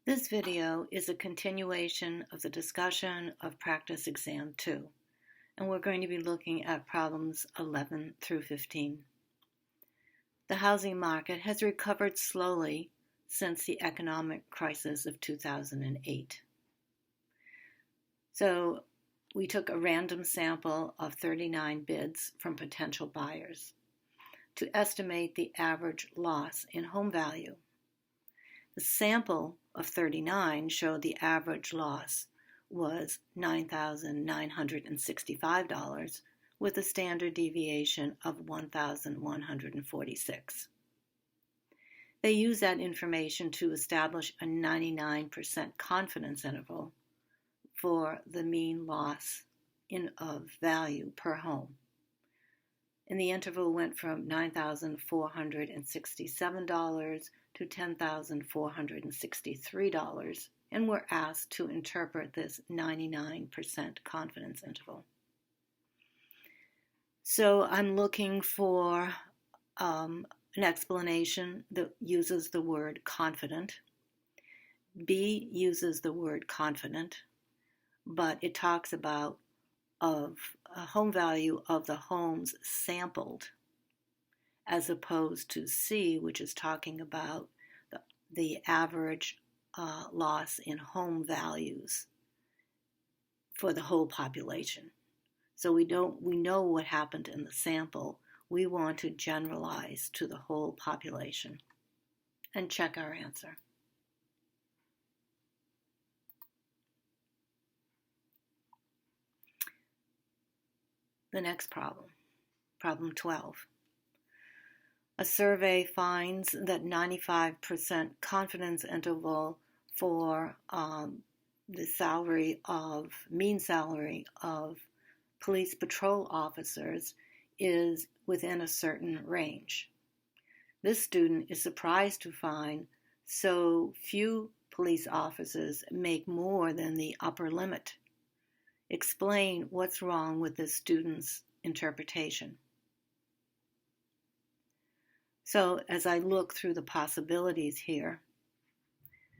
This video is a continuation of the discussion of Practice Exam 2, and we're going to be looking at problems 11 through 15. The housing market has recovered slowly since the economic crisis of 2008. So we took a random sample of 39 bids from potential buyers to estimate the average loss in home value. The sample of 39 showed the average loss was $9,965 with a standard deviation of 1,146. They used that information to establish a 99% confidence interval for the mean loss of value per home. And the interval went from $9,467 to $10,463, and were asked to interpret this 99% confidence interval. So I'm looking for an explanation that uses the word confident. B uses the word confident, but it talks about of a home value of the homes sampled, as opposed to C, which is talking about the average loss in home values for the whole population. So we know what happened in the sample. We want to generalize to the whole population and check our answer. The next problem, problem 12. A survey finds that 95% confidence interval for the mean salary of police patrol officers is within a certain range. This student is surprised to find so few police officers make more than the upper limit. Explain what's wrong with this student's interpretation. So as I look through the possibilities here,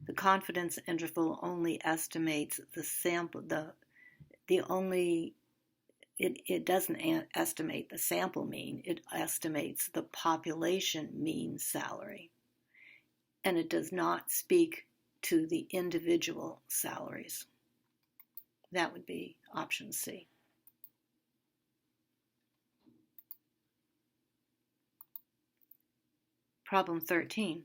the confidence interval only estimates the sample, it doesn't estimate the sample mean, it estimates the population mean salary. And it does not speak to the individual salaries. That would be option C. Problem 13.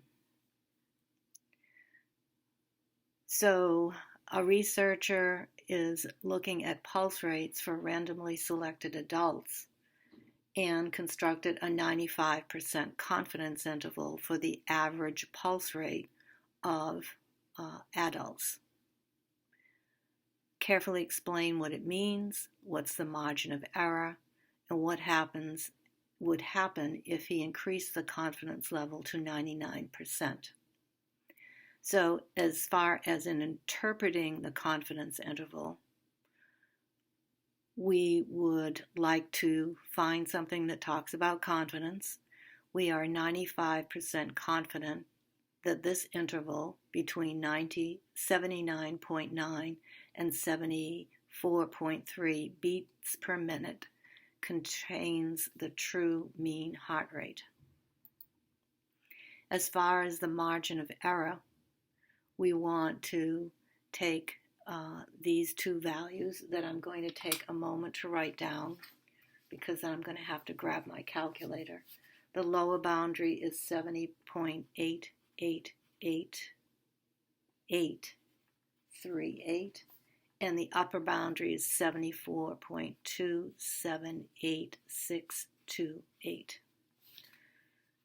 So a researcher is looking at pulse rates for randomly selected adults and constructed a 95% confidence interval for the average pulse rate of adults. Carefully explain what it means, what's the margin of error, and what would happen if he increased the confidence level to 99%. So as far as in interpreting the confidence interval, we would like to find something that talks about confidence. We are 95% confident that this interval between 79.9 and 74.3 beats per minute contains the true mean heart rate. As far as the margin of error, we want to take these two values that I'm going to take a moment to write down, because I'm going to have to grab my calculator. The lower boundary is 70.88838, and the upper boundary is 74.278628.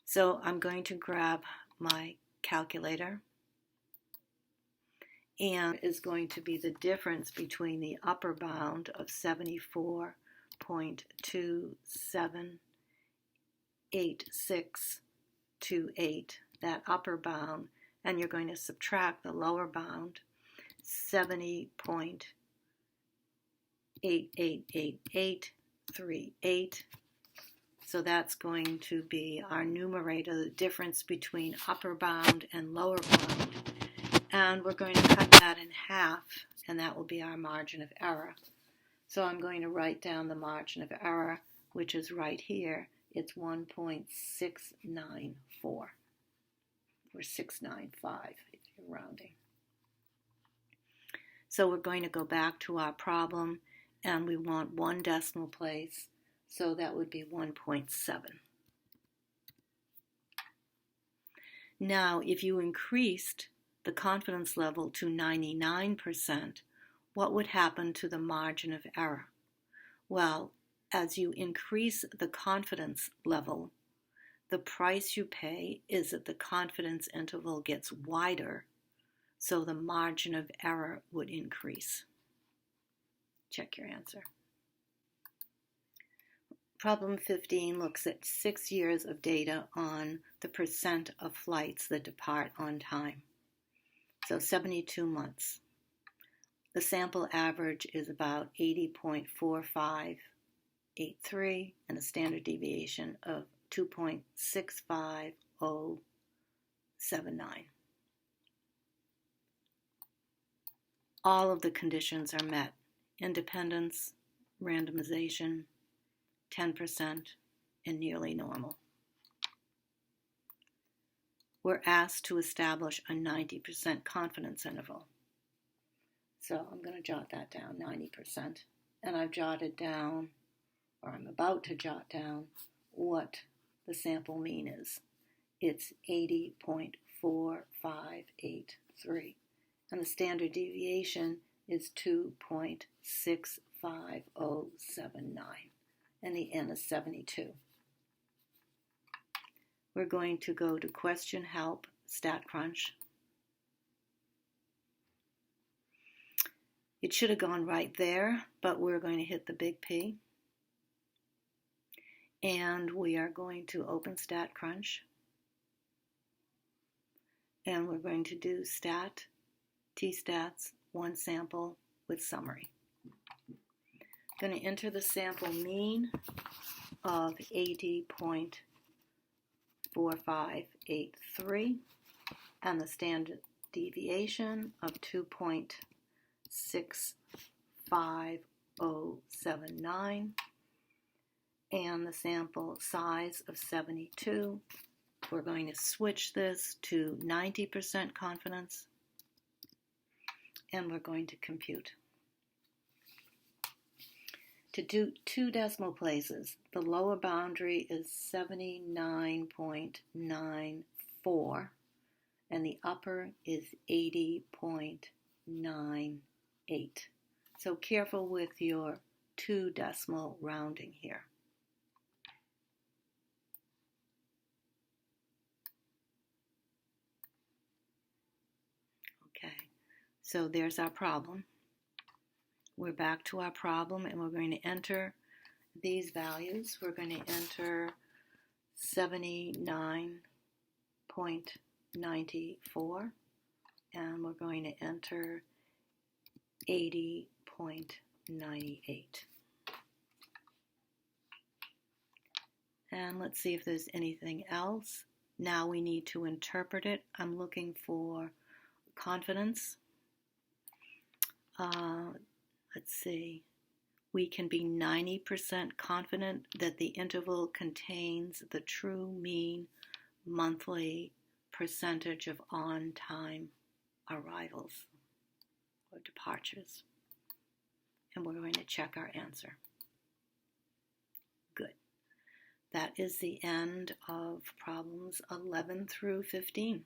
So I'm going to grab my calculator, and is going to be the difference between the upper bound of 74.278628, that upper bound, and you're going to subtract the lower bound, 70.888838. So that's going to be our numerator, the difference between upper bound and lower bound. And we're going to cut that in half, and that will be our margin of error. So I'm going to write down the margin of error, which is right here. It's 1.694, or 695 if you're rounding. So we're going to go back to our problem, and we want 1 decimal place, so that would be 1.7. Now, if you increased the confidence level to 99%, what would happen to the margin of error? Well, as you increase the confidence level, the price you pay is that the confidence interval gets wider, so the margin of error would increase. Check your answer. Problem 15 looks at 6 years of data on the percent of flights that depart on time. So 72 months. The sample average is about 80.4583 and a standard deviation of 2.65079. All of the conditions are met: independence, randomization, 10%, and nearly normal. We're asked to establish a 90% confidence interval. So I'm going to jot that down, 90%. And I've jotted down, or I'm about to jot down, what the sample mean is. It's 80.4583. And the standard deviation is 2.65079. And the n is 72. We're going to go to Question Help, StatCrunch. It should have gone right there, but we're going to hit the big P. And we are going to open StatCrunch. And we're going to do stat, tstats, 1 sample with summary. I'm going to enter the sample mean of 80.4583 and the standard deviation of 2.65079 and the sample size of 72. We're going to switch this to 90% confidence, and we're going to compute. To do 2 decimal places, the lower boundary is 79.94 and the upper is 80.98. So careful with your 2 decimal rounding here. Okay, so there's our problem. We're back to our problem, and we're going to enter these values. We're going to enter 79.94, and we're going to enter 80.98. And let's see if there's anything else. Now we need to interpret it. I'm looking for confidence. Let's see. We can be 90% confident that the interval contains the true mean monthly percentage of on-time arrivals or departures. And we're going to check our answer. Good. That is the end of problems 11 through 15.